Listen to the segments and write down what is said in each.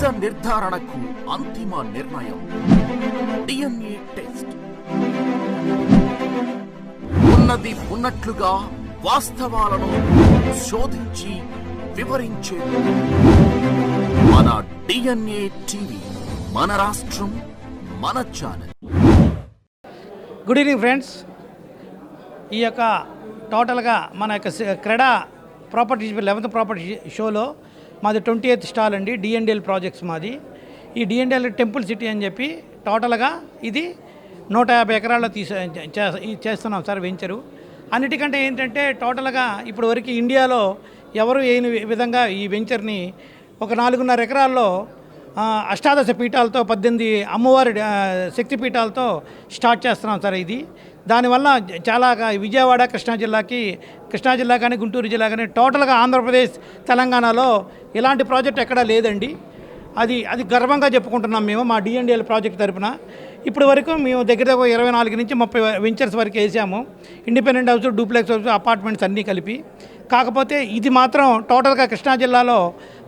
నిజ నిర్ధారణకు అంతిమ నిర్ణయం డిఎన్ఏ టెస్ట్. ఉన్నది ఉన్నట్లుగా వాస్తవాలను శోధించి వివరించే మన డిఎన్ఏ టీవీ, మన రాష్ట్రం, మన ఛానల్. Good evening friends. ఈ యొక్క టోటల్గా మన యొక్క క్రీడా ప్రాపర్టీ 11th ప్రాపర్టీ షోలో మాది 20th స్టాల్ అండి. డిఎన్డిఎల్ ప్రాజెక్ట్స్ మాది. ఈ డిఎన్డిఎల్ టెంపుల్ సిటీ అని చెప్పి టోటల్గా ఇది 150 ఎకరాల్లో చేస్తున్నాం సార్ వెంచరు. అన్నిటికంటే ఏంటంటే టోటల్గా ఇప్పుడు వరకు ఇండియాలో ఎవరు వేయని విధంగా ఈ వెంచర్ని ఒక 4.5 ఎకరాల్లో అష్టాదశ పీఠాలతో 18 అమ్మవారి శక్తి పీఠాలతో స్టార్ట్ చేస్తున్నాం సార్. ఇది దానివల్ల చాలా విజయవాడ కృష్ణా జిల్లా కానీ గుంటూరు జిల్లా కానీ టోటల్గా ఆంధ్రప్రదేశ్ తెలంగాణలో ఇలాంటి ప్రాజెక్ట్ ఎక్కడా లేదండి. అది గర్వంగా చెప్పుకుంటున్నాం మేము మా డిఎన్డిఎల్ ప్రాజెక్ట్ తరపున. ఇప్పుడు వరకు మేము దగ్గర 24 నుంచి 30 వెంచర్స్ వరకు వేసాము. Independent house, duplex house, apartments అన్నీ కలిపి. కాకపోతే ఇది మాత్రం టోటల్గా కృష్ణా జిల్లాలో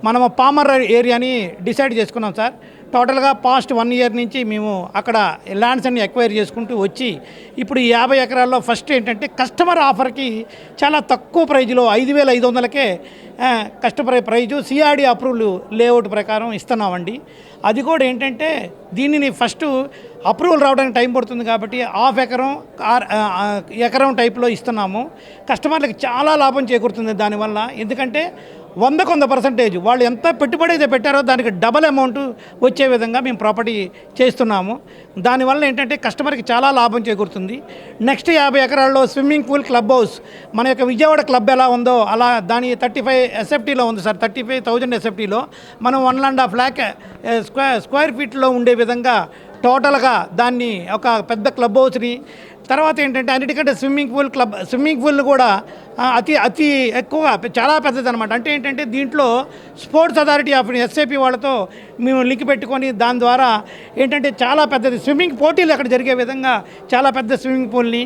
మనము పామర్ ఏరియాని డిసైడ్ చేసుకున్నాం సార్. టోటల్గా పాస్ట్ 1 ఇయర్ నుంచి మేము అక్కడ ల్యాండ్స్ అన్ని ఎక్వైర్ చేసుకుంటూ వచ్చి ఇప్పుడు 50 ఎకరాల్లో ఫస్ట్ ఏంటంటే కస్టమర్ ఆఫర్కి చాలా తక్కువ ప్రైజ్లో 5,500కే customer price CRD approval layout ప్రకారం ఇస్తున్నామండి. అది కూడా ఏంటంటే దీనిని ఫస్ట్ అప్రూవల్ రావడానికి టైం పడుతుంది కాబట్టి ఎకరం టైప్లో ఇస్తున్నాము. కస్టమర్లకు చాలా లాభం చేకూరుతుంది దానివల్ల. ఎందుకంటే 100% వాళ్ళు ఎంత పెట్టుబడి అయితే పెట్టారో దానికి డబల్ అమౌంట్ వచ్చే విధంగా మేము ప్రాపర్టీ చేస్తున్నాము. దానివల్ల ఏంటంటే కస్టమర్కి చాలా లాభం చేకూరుతుంది. నెక్స్ట్ 50 ఎకరాల్లో స్విమ్మింగ్ పూల్, క్లబ్ హౌస్, మన యొక్క విజయవాడ క్లబ్ ఎలా ఉందో అలా దాని 35 ఎస్ఎఫ్టీలో ఉంది సార్. 35,000 ఎస్ఎఫ్టీలో మనం 1.5 lakh స్క్వేర్ ఫీట్లో ఉండే విధంగా టోటల్గా దాన్ని ఒక పెద్ద క్లబ్ హౌస్ని, తర్వాత ఏంటంటే అన్నిటికంటే స్విమ్మింగ్ పూల్ కూడా అతి ఎక్కువ చాలా పెద్దది అనమాట. అంటే ఏంటంటే దీంట్లో స్పోర్ట్స్ అథారిటీ ఆఫ్ ఎస్ఏపీ వాళ్ళతో మేము లింక్ పెట్టుకొని దాని ద్వారా ఏంటంటే చాలా పెద్దది స్విమ్మింగ్ పోటీలు అక్కడ జరిగే విధంగా చాలా పెద్ద స్విమ్మింగ్ పూల్ని,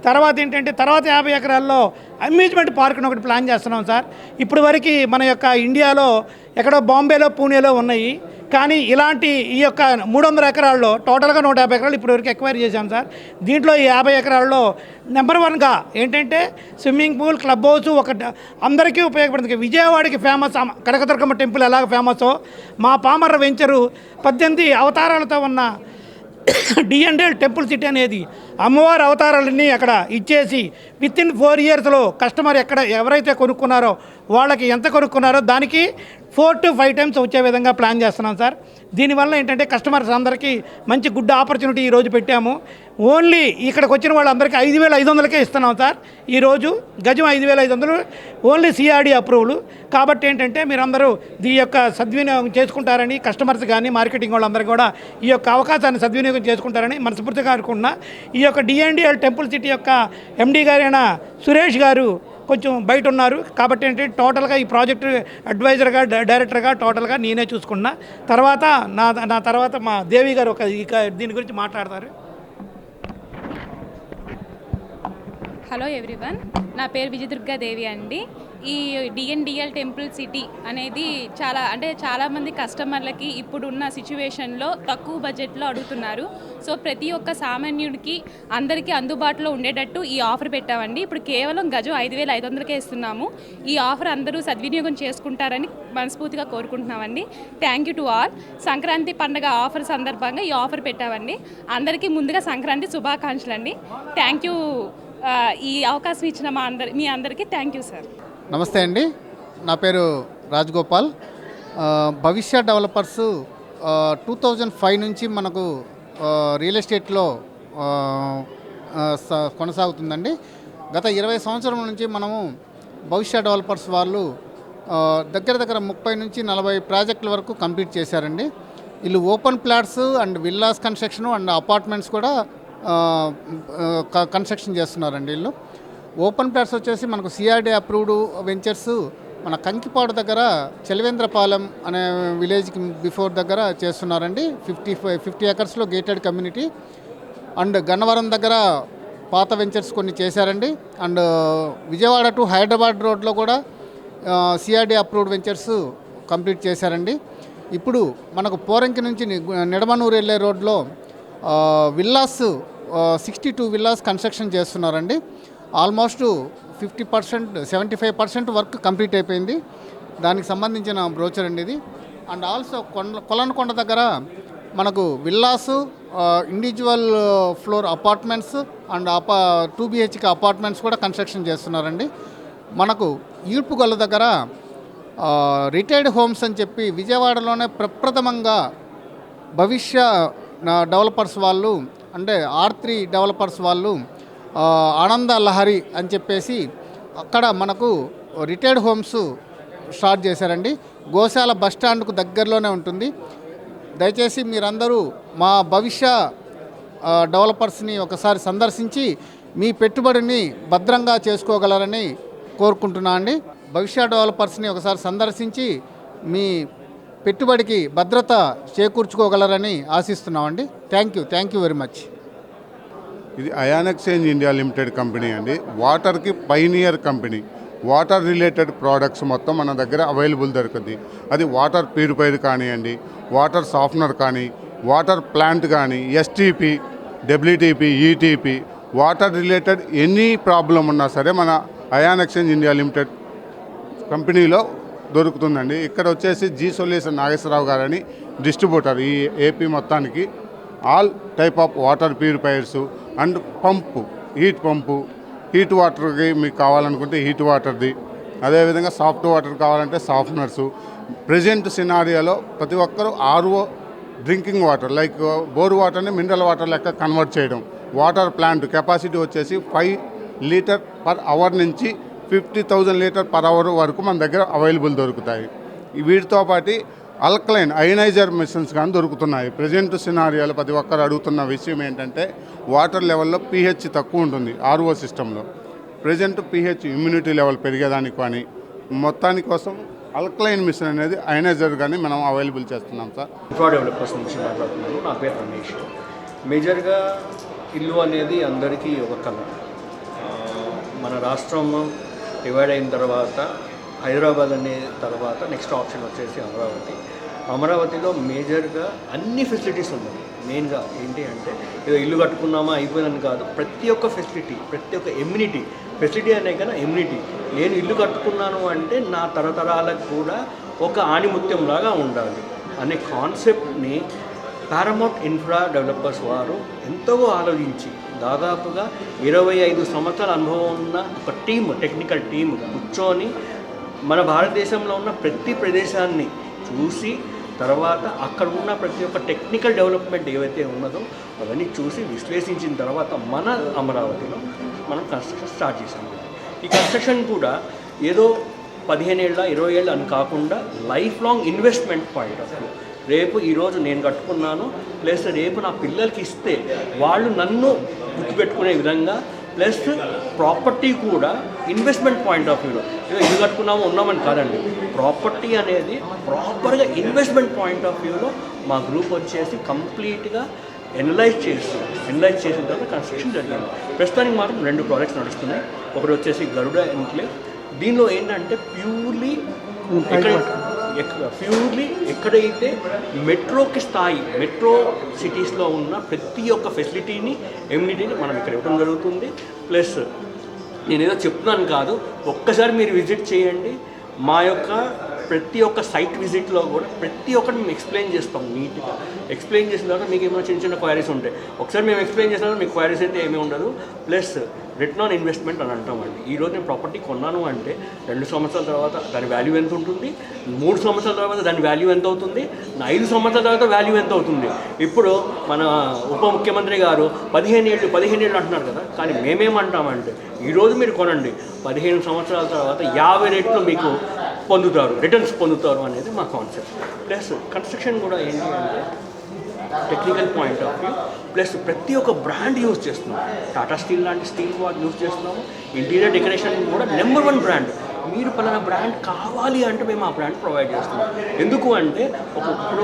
తర్వాత ఏంటంటే 50 ఎకరాల్లో అమ్యూజ్మెంట్ పార్క్ని ఒకటి ప్లాన్ చేస్తున్నాం సార్. ఇప్పుడు వరకు మన యొక్క ఇండియాలో ఎక్కడో బాంబేలో, పూణేలో ఉన్నాయి. కానీ ఇలాంటి ఈ యొక్క 300 ఎకరాల్లో టోటల్గా 150 ఎకరాలు ఇప్పటి వరకు ఎక్వైర్ చేశాం సార్. దీంట్లో ఈ 50 ఎకరాల్లో నెంబర్ 1గా ఏంటంటే స్విమ్మింగ్ పూల్, క్లబ్ హౌస్ ఒకటి అందరికీ ఉపయోగపడుతుంది. విజయవాడకి ఫేమస్ కనకదుర్గమ్మ టెంపుల్ ఎలాగ ఫేమసో మా పామర్ర వెంచరు 18 అవతారాలతో ఉన్న డిఎన్డిఎల్ టెంపుల్ సిటీ అనేది అమ్మవారి అవతారాలన్నీ అక్కడ ఇచ్చేసి విత్ ఇన్ 4 yearsలో కస్టమర్ ఎవరైతే కొనుక్కున్నారో వాళ్ళకి ఎంత కొనుక్కున్నారో దానికి 4 to 5 times వచ్చే విధంగా ప్లాన్ చేస్తున్నాం సార్. దీనివల్ల ఏంటంటే కస్టమర్స్ అందరికీ మంచి గుడ్ ఆపర్చునిటీ ఈరోజు పెట్టాము. ఓన్లీ ఇక్కడికి వచ్చిన వాళ్ళందరికీ 5,500కే ఇస్తున్నాం సార్. ఈరోజు గజం 5,500 ఓన్లీ సిఆర్డి అప్రూవల్. కాబట్టి ఏంటంటే మీరందరూ ఈ యొక్క సద్వినియోగం చేసుకుంటారని, కస్టమర్స్ కానీ మార్కెటింగ్ వాళ్ళందరూ కూడా ఈ యొక్క అవకాశాన్ని సద్వినియోగం చేసుకుంటారని మనస్ఫూర్తిగా అనుకుంటున్నా. ఈ యొక్క డిఎన్డిఎల్ టెంపుల్ సిటీ యొక్క ఎండి గారైన సురేష్ గారు కొంచెం బయట ఉన్నారు. కాబట్టి ఏంటంటే టోటల్గా ఈ ప్రాజెక్టు అడ్వైజర్గా, డైరెక్టర్గా టోటల్గా నేనే చూసుకున్నా. తర్వాత నా తర్వాత మా దేవి గారు దీని గురించి మాట్లాడతారు. హలో ఎవ్రీవన్, నా పేరు విజయదుర్గా దేవి అండి. ఈ డిఎన్డిఎల్ టెంపుల్ సిటీ అనేది చాలామంది కస్టమర్లకి ఇప్పుడున్న సిచ్యువేషన్లో తక్కువ బడ్జెట్లో అడుగుతున్నారు. సో ప్రతి ఒక్క సామాన్యుడికి అందరికీ అందుబాటులో ఉండేటట్టు ఈ ఆఫర్ పెట్టామండి. ఇప్పుడు కేవలం గజం 5,500కే ఇస్తున్నాము. ఈ ఆఫర్ అందరూ సద్వినియోగం చేసుకుంటారని మనస్ఫూర్తిగా కోరుకుంటున్నామండి. Thank you to all. Sankranti పండుగ ఆఫర్ సందర్భంగా ఈ ఆఫర్ పెట్టామండి. అందరికీ ముందుగా సంక్రాంతి శుభాకాంక్షలు అండి. Thank you. ఈ అవకాశం ఇచ్చిన మీ అందరికీ థ్యాంక్ యూ సార్. నమస్తే అండి, నా పేరు రాజగోపాల్. భవిష్య డెవలపర్స్ 2005 నుంచి మనకు రియల్ ఎస్టేట్లో కొనసాగుతుందండి. గత 20 సంవత్సరాల నుంచి మనము భవిష్య డెవలపర్స్ వాళ్ళు దగ్గర 30 నుంచి 40 ప్రాజెక్టుల వరకు కంప్లీట్ చేశారండి. వీళ్ళు open plots and villas construction and apartments కూడా కన్స్ట్రక్షన్ చేస్తున్నారండి. వీళ్ళు ఓపెన్ ప్లాట్స్ వచ్చేసి మనకు సిఆర్డి అప్రూవ్డ్ వెంచర్స్ మన కంకిపాడు దగ్గర చలివేంద్రపాలెం అనే విలేజ్కి బిఫోర్ దగ్గర చేస్తున్నారండి. 50 ఎకర్స్లో గేటెడ్ కమ్యూనిటీ. అండ్ గన్నవరం దగ్గర పాత వెంచర్స్ కొన్ని చేశారండి. అండ్ విజయవాడ టు హైదరాబాద్ రోడ్లో కూడా సిఆర్డి అప్రూవ్డ్ వెంచర్స్ కంప్లీట్ చేశారండి. ఇప్పుడు మనకు పోరంకి నుంచి నిడమనూరు వెళ్ళే రోడ్లో విల్లాస్ 62 విల్లాస్ కన్స్ట్రక్షన్ చేస్తున్నారండి. ఆల్మోస్ట్ 50%, 75% వర్క్ కంప్లీట్ అయిపోయింది. దానికి సంబంధించిన బ్రోచర్ అండి ఇది. అండ్ ఆల్సో కొలనకొండ దగ్గర మనకు villas, individual floor apartments and 2 BHK apartments కూడా కన్స్ట్రక్షన్ చేస్తున్నారండి. మనకు ఈడ్పుగొల్ల దగ్గర రిటైర్డ్ హోమ్స్ అని చెప్పి విజయవాడలోనే ప్రప్రథమంగా భవిష్య డెవలపర్స్ వాళ్ళు, అంటే R3 డెవలపర్స్ వాళ్ళు ఆనంద లహరి అని చెప్పేసి అక్కడ మనకు రిటైర్డ్ హోమ్స్ స్టార్ట్ చేశారండి. గోశాల బస్ స్టాండ్కు దగ్గరలోనే ఉంటుంది. దయచేసి మీరందరూ మా భవిష్య డెవలపర్స్ని ఒకసారి సందర్శించి మీ పెట్టుబడిని భద్రంగా చేసుకోగలరని కోరుకుంటున్నా అండి. భవిష్య డెవలపర్స్ని ఒకసారి సందర్శించి మీ పెట్టుబడికి భద్రత చేకూర్చుకోగలరని ఆశిస్తున్నామండి. Thank you very much. ఇది Ion Exchange India Limited company అండి. వాటర్కి pioneer company. Water related products మొత్తం మన దగ్గర అవైలబుల్ దొరుకుతుంది. అది వాటర్ ప్యూరిఫైర్ కానివ్వండి, వాటర్ సాఫ్ట్నర్ కానీ, వాటర్ ప్లాంట్ కానీ, STP, WTP, ETP, water related any problem ఉన్నా సరే మన అయాన్ ఎక్స్చేంజ్ ఇండియా లిమిటెడ్ కంపెనీలో దొరుకుతుందండి. ఇక్కడ వచ్చేసి జీ సొల్యూషన్ నాగేశ్వరరావు గారని డిస్ట్రిబ్యూటర్ ఈ AP మొత్తానికి. All type of water purifiers and heat వాటర్కి మీకు కావాలనుకుంటే హీట్ వాటర్ది, అదేవిధంగా సాఫ్ట్ వాటర్ కావాలంటే సాఫ్ట్నర్సు. ప్రజెంట్ సినారియాలో ప్రతి ఒక్కరూ RO drinking water like bore వాటర్ని మినరల్ వాటర్ లెక్క కన్వర్ట్ చేయడం. వాటర్ ప్లాంట్ కెపాసిటీ వచ్చేసి 5 లీటర్ పర్ అవర్ నుంచి 50,000 లీటర్ పర్ అవర్ వరకు మన దగ్గర అవైలబుల్ దొరుకుతాయి. వీటితో పాటు అల్కలైన్ అయనైజర్ మిషన్స్ కానీ దొరుకుతున్నాయి. ప్రజెంట్ సినారియాలో ప్రతి ఒక్కరు అడుగుతున్న విషయం ఏంటంటే వాటర్ లెవెల్లో pH తక్కువ ఉంటుంది RO సిస్టంలో. ప్రజెంట్ pH ఇమ్యూనిటీ లెవెల్ పెరిగేదానికి కానీ మొత్తాని కోసం అల్కలైన్ మిషన్ అనేది అయనైజర్ కానీ మనం అవైలబుల్ చేస్తున్నాం సార్. ఇన్ఫ్రా డెవలపర్స్ నుంచి మాట్లాడుతున్నాను. నా పేరు రమేష్. మేజర్గా ఇల్లు అనేది అందరికీ ఒక కళ. మన రాష్ట్రం డివైడ్ అయిన తర్వాత హైదరాబాద్ అనే తర్వాత నెక్స్ట్ ఆప్షన్ వచ్చేసి అమరావతిలో మేజర్గా అన్ని ఫెసిలిటీస్ ఉన్నాయి. మెయిన్గా ఏంటి అంటే ఏదో ఇల్లు కట్టుకున్నామా అయిపోయిందని కాదు, ప్రతి ఒక్క ఫెసిలిటీ, ప్రతి ఒక్క ఎమ్యూనిటీ, ఫెసిలిటీ అనే కన్నా ఎమ్యూనిటీ. నేను ఇల్లు కట్టుకున్నాను అంటే నా తరతరాలకు కూడా ఒక ఆణిముత్యంలాగా ఉండాలి అనే కాన్సెప్ట్ని పారమౌంట్ ఇన్ఫ్రా డెవలపర్స్ వారు ఎంతో ఆలోచించి దాదాపుగా 25 సంవత్సరాల అనుభవం ఉన్న ఒక టీమ్, టెక్నికల్ టీమ్ కూర్చొని మన భారతదేశంలో ఉన్న ప్రతి ప్రదేశాన్ని చూసి తర్వాత అక్కడ ఉన్న ప్రతి ఒక్క టెక్నికల్ డెవలప్మెంట్ ఏవైతే ఉన్నదో అవన్నీ చూసి విశ్లేషించిన తర్వాత మన అమరావతిలో మనం కన్స్ట్రక్షన్ స్టార్ట్ చేసాము. ఈ కన్స్ట్రక్షన్ కూడా ఏదో 15 ఏళ్ళ 20 ఏళ్ళు అని కాకుండా life long investment point of view. రేపు ఈరోజు నేను కట్టుకున్నాను ప్లస్ రేపు నా పిల్లలకి ఇస్తే వాళ్ళు నన్ను గుర్తుపెట్టుకునే విధంగా, ప్లస్ ప్రాపర్టీ కూడా ఇన్వెస్ట్మెంట్ పాయింట్ ఆఫ్ వ్యూలో ఏదో ఇల్లు కట్టుకున్నామో ఉన్నామని కాదండి. ప్రాపర్టీ అనేది ప్రాపర్గా ఇన్వెస్ట్మెంట్ పాయింట్ ఆఫ్ వ్యూలో మా గ్రూప్ వచ్చేసి కంప్లీట్గా ఎనలైజ్ చేసిన తర్వాత కన్స్ట్రక్షన్ జరిగింది. ప్రస్తుతానికి మాత్రం 2 ప్రాజెక్ట్స్ నడుస్తున్నాయి. ఒకటి వచ్చేసి గరుడ ఎన్క్లేవ్. దీనిలో ఏంటంటే ప్యూర్లీ ఎక్కడైతే మెట్రోకి స్థాయి, మెట్రో సిటీస్లో ఉన్న ప్రతి ఒక్క ఫెసిలిటీని, ఎమ్యూనిటీని మనం ఇక్కడ ఇవ్వడం జరుగుతుంది. ప్లస్ నేనేదో చెప్తున్నాను కాదు, ఒక్కసారి మీరు విజిట్ చేయండి. మా యొక్క ప్రతి ఒక్క సైట్ విజిట్లో కూడా ప్రతి ఒక్కటి మేము ఎక్స్ప్లెయిన్ చేస్తాం. నీట్గా ఎక్స్ప్లెయిన్ చేసిన తర్వాత మీకు ఏమైనా చిన్న క్వైరీస్ ఉంటాయి. ఒకసారి మేము ఎక్స్ప్లెయిన్ చేసిన తర్వాత మీకు క్వైరీస్ అయితే ఏమీ ఉండదు. ప్లస్ రిటర్న్ ఆన్ ఇన్వెస్ట్మెంట్ అని అంటామండి. ఈరోజు నేను ప్రాపర్టీ కొన్నాను అంటే 2 సంవత్సరాల తర్వాత దాని వాల్యూ ఎంత ఉంటుంది, 3 సంవత్సరాల తర్వాత దాని వాల్యూ ఎంత అవుతుంది, 5 సంవత్సరాల తర్వాత వాల్యూ ఎంత అవుతుంది. ఇప్పుడు మన ఉప ముఖ్యమంత్రి గారు 15 ఏళ్ళు అంటున్నారు కదా, కానీ మేమేమంటామంటే ఈరోజు మీరు కొనండి, 15 సంవత్సరాల తర్వాత 50 రెట్లు మీకు రిటర్న్స్ పొందుతారు అనేది మా కాన్సెప్ట్. ప్లస్ కన్స్ట్రక్షన్ కూడా ఏంటి అంటే technical point of view, plus ప్రతి ఒక్క బ్రాండ్ యూజ్ చేస్తున్నాం. టాటా స్టీల్ లాంటి స్టీల్ వాట్ యూజ్ చేస్తున్నాము. ఇంటీరియర్ డెకరేషన్ కూడా నెంబర్ 1 బ్రాండ్. మీరు పలానా బ్రాండ్ కావాలి అంటే మేము ఆ బ్రాండ్ ప్రొవైడ్ చేస్తున్నాం. ఎందుకు అంటే ఇప్పుడు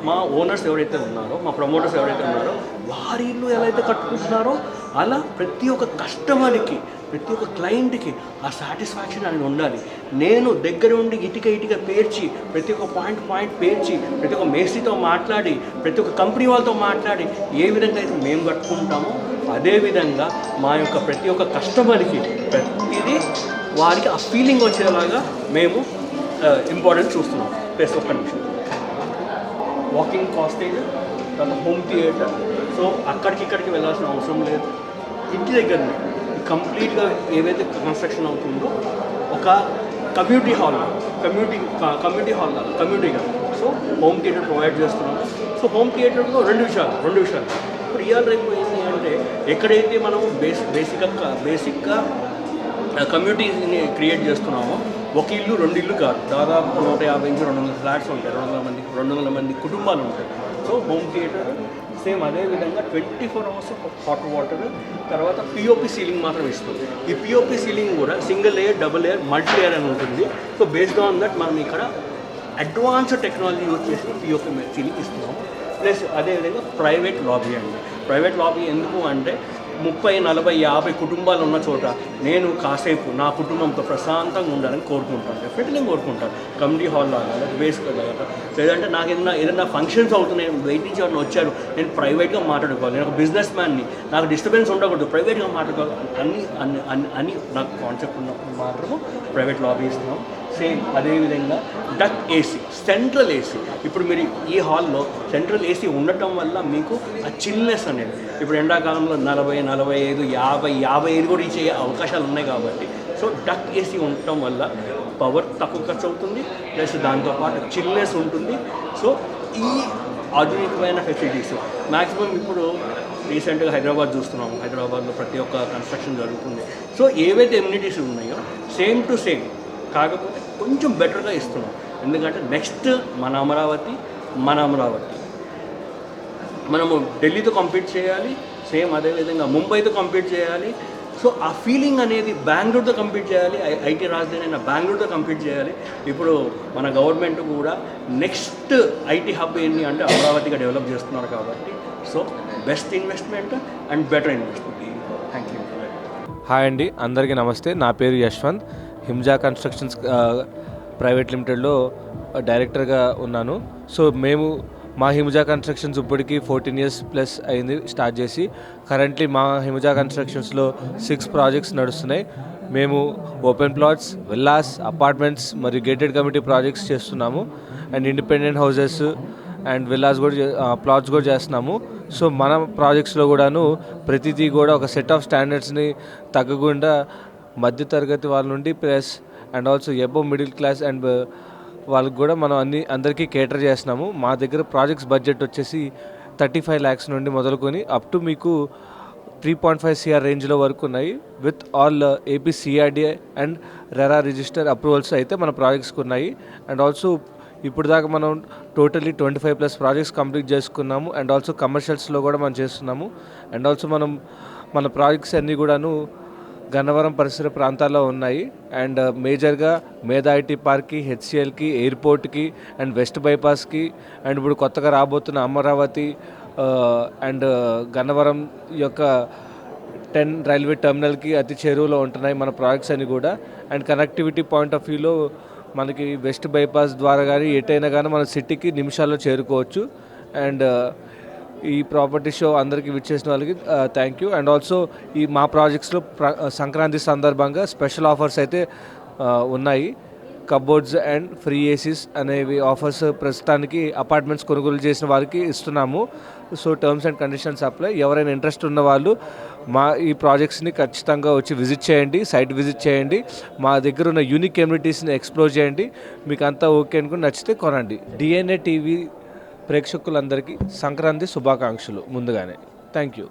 మా ఓనర్స్ ఎవరైతే ఉన్నారో, మా ప్రమోటర్స్ ఎవరైతే ఉన్నారో, వారి ఇల్లు ఎలా అయితే కట్టుకుంటున్నారో అలా ప్రతి ఒక్క కస్టమర్కి, ప్రతి ఒక్క క్లయింట్కి ఆ సాటిస్ఫాక్షన్ అనేది ఉండాలి. నేను దగ్గర ఉండి ఇటుక పేర్చి, ప్రతి ఒక్క పాయింట్ పేర్చి, ప్రతి ఒక్క మేస్త్రితో మాట్లాడి, ప్రతి ఒక్క కంపెనీ వాళ్ళతో మాట్లాడి ఏ విధంగా అయితే మేము కట్టుకుంటామో అదేవిధంగా మా యొక్క ప్రతి ఒక్క కస్టమర్కి ప్రతిదీ వారికి ఆ ఫీలింగ్ వచ్చేలాగా మేము ఇంపార్టెన్స్ చూస్తున్నాం. ప్లస్ ఒక్క నిమిషం, వాకింగ్ కాస్టేజ్, తర్వాత హోమ్ థియేటర్. సో అక్కడికి వెళ్ళాల్సిన అవసరం లేదు. ఇంటి దగ్గరనే కంప్లీట్గా ఏవైతే కన్స్ట్రక్షన్ అవుతుందో ఒక కమ్యూనిటీ హాల్గా సో హోమ్ థియేటర్ ప్రొవైడ్ చేస్తున్నాము. సో హోమ్ థియేటర్లో రెండు విషయాలు ఇప్పుడు ఇవాళ రేపు ఏంటి అంటే ఎక్కడైతే మనం బేసిక్గా కమ్యూనిటీని క్రియేట్ చేస్తున్నామో ఒక ఇల్లు 2 ఇల్లు కాదు, దాదాపు 150 నుంచి 200 ఫ్లాట్స్ ఉంటాయి, 200 మంది కుటుంబాలు ఉంటాయి. సో హోమ్ థియేటర్ సేమ్ అదేవిధంగా 24 hours హాట్ వాటర్, తర్వాత పిఓపి సీలింగ్ మాత్రం ఇస్తుంది. ఈ పిఓపి సీలింగ్ కూడా single layer, double layer, multi layer అని ఉంటుంది. సో బేస్డ్ ఆన్ దట్ మనం ఇక్కడ అడ్వాన్స్డ్ టెక్నాలజీ యూజ్ చేసి పిఓపి సీలింగ్ ఇస్తున్నాము. ప్లస్ అదేవిధంగా ప్రైవేట్ లాబీ అండి. ప్రైవేట్ లాబీ ఎందుకు అంటే 30, 40, 50 కుటుంబాలు ఉన్న చోట నేను కాసేపు నా కుటుంబంతో ప్రశాంతంగా ఉండాలని కోరుకుంటాను. డెఫినెట్లీ నేను కోరుకుంటాను. కమ్యూనిటీ హాల్ లాగా, బేసిక్ లాగా, లేదంటే నాకు ఏదైనా ఫంక్షన్స్ అవుతున్నాయి, బయట నుంచి ఎవరైనా వచ్చారు, నేను ప్రైవేట్గా మాట్లాడుకోవాలి, నేను ఒక బిజినెస్ మ్యాన్ని, నాకు డిస్టర్బెన్స్ ఉండకూడదు, ప్రైవేట్గా మాట్లాడుకోవాలి అని నాకు కాన్సెప్ట్ ఉన్నప్పుడు మాత్రము ప్రైవేట్ లాబీ ఇస్తున్నాం. సేమ్ అదేవిధంగా డక్ ఏసీ, సెంట్రల్ ఏసీ. ఇప్పుడు మీరు ఈ హాల్లో సెంట్రల్ ఏసీ ఉండటం వల్ల మీకు ఆ చిల్నెస్ అనేది ఇప్పుడు ఎండాకాలంలో 40, 45, 50, 55 కూడా రీచ్ అయ్యే అవకాశాలు ఉన్నాయి కాబట్టి సో డక్ ఏసీ ఉండటం వల్ల పవర్ తక్కువ ఖర్చు అవుతుంది, ప్లస్ దాంతోపాటు చిల్నెస్ ఉంటుంది. సో ఈ ఆధునికమైన ఫెసిలిటీస్ మ్యాక్సిమం ఇప్పుడు రీసెంట్గా హైదరాబాద్ చూస్తున్నాము. హైదరాబాద్లో ప్రతి ఒక్క కన్స్ట్రక్షన్ జరుగుతుంది. సో ఏవైతే ఎమ్యూనిటీస్ ఉన్నాయో సేమ్ టు సేమ్, కాకపోతే కొంచెం బెటర్గా ఇస్తున్నాం. ఎందుకంటే నెక్స్ట్ మన అమరావతి మనము ఢిల్లీతో కంపీట్ చేయాలి, సేమ్ అదేవిధంగా ముంబైతో కంపీట్ చేయాలి. సో ఆ ఫీలింగ్ అనేది బెంగళూరుతో కంపీట్ చేయాలి, ఐటీ రాజధాని అయిన బెంగళూరుతో కంపీట్ చేయాలి. ఇప్పుడు మన గవర్నమెంట్ కూడా నెక్స్ట్ ఐటీ హబ్ ఏంటి అంటే అమరావతిగా డెవలప్ చేస్తున్నారు కాబట్టి so best investment and better investment. Thank you. Hi అండి, అందరికీ నమస్తే. నా పేరు యశ్వంత్. హిమ్జా కన్స్ట్రక్షన్స్ ప్రైవేట్ లిమిటెడ్లో డైరెక్టర్గా ఉన్నాను. సో మా హిమ్జా కన్స్ట్రక్షన్స్ ఇప్పటికీ 14 years ప్లస్ అయింది స్టార్ట్ చేసి. కరెంట్లీ మా హిమ్జా కన్స్ట్రక్షన్స్లో 6 ప్రాజెక్ట్స్ నడుస్తున్నాయి. మేము ఓపెన్ ప్లాట్స్, విల్లాస్, అపార్ట్మెంట్స్ మరియు గేటెడ్ కమ్యూనిటీ ప్రాజెక్ట్స్ చేస్తున్నాము. And independent houses and villas కూడా ప్లాట్స్ కూడా చేస్తున్నాము. సో మన ప్రాజెక్ట్స్లో కూడాను ప్రతిదీ కూడా ఒక సెట్ ఆఫ్ స్టాండర్డ్స్ని తగ్గకుండా మధ్యతరగతి వాళ్ళ నుండి plus and also above middle class and వాళ్ళకి కూడా మనం అందరికీ కేటర్ చేస్తున్నాము. మా దగ్గర ప్రాజెక్ట్స్ బడ్జెట్ వచ్చేసి 35 lakhs నుండి మొదలుకొని అప్ టు మీకు 3.5 CR రేంజ్లో వరకు ఉన్నాయి. With all AP CRDA and RERA register approvals అయితే మన ప్రాజెక్ట్స్కి ఉన్నాయి. అండ్ ఆల్సో ఇప్పుడు దాకా మనం టోటలీ 25+ ప్రాజెక్ట్స్ కంప్లీట్ చేసుకున్నాము. అండ్ ఆల్సో కమర్షియల్స్లో కూడా మనం చేస్తున్నాము. అండ్ ఆల్సో మన ప్రాజెక్ట్స్ అన్నీ కూడాను గన్నవరం పరిసర ప్రాంతాల్లో ఉన్నాయి. అండ్ మేజర్గా మేధా ఐటీ పార్క్కి, HCLకి, ఎయిర్పోర్ట్కి అండ్ వెస్ట్ బైపాస్కి అండ్ ఇప్పుడు కొత్తగా రాబోతున్న అమరావతి అండ్ గన్నవరం యొక్క 10 రైల్వే టెర్మినల్కి అతి చేరువలో ఉంటున్నాయి మన ప్రాజెక్ట్స్ అన్ని కూడా. అండ్ కనెక్టివిటీ పాయింట్ ఆఫ్ వ్యూలో మనకి వెస్ట్ బైపాస్ ద్వారా కానీ ఎటైనా కానీ మన సిటీకి నిమిషాల్లో చేరుకోవచ్చు. అండ్ ఈ ప్రాపర్టీ షో అందరికీ విచ్చేసిన వాళ్ళకి థ్యాంక్ యూ. అండ్ ఆల్సో మా ప్రాజెక్ట్స్లో సంక్రాంతి సందర్భంగా స్పెషల్ ఆఫర్స్ అయితే ఉన్నాయి. కబోర్డ్స్ అండ్ ఫ్రీ ఏసీస్ అనేవి ఆఫర్స్ ప్రస్తుతానికి అపార్ట్మెంట్స్ కొనుగోలు చేసిన వారికి ఇస్తున్నాము. So terms and conditions apply. ఎవరైనా ఇంట్రెస్ట్ ఉన్న వాళ్ళు ఈ ప్రాజెక్ట్స్ని ఖచ్చితంగా వచ్చి విజిట్ చేయండి, సైట్ విజిట్ చేయండి. మా దగ్గర ఉన్న యూనిక్ కమ్యూనిటీస్ని ఎక్స్ప్లోర్ చేయండి. మీకు అంతా ఓకే అనుకుని నచ్చితే కొనండి. DNA TV ప్రేక్షకులందరికీ సంక్రాంతి శుభాకాంక్షలు ముందుగానే. Thank you.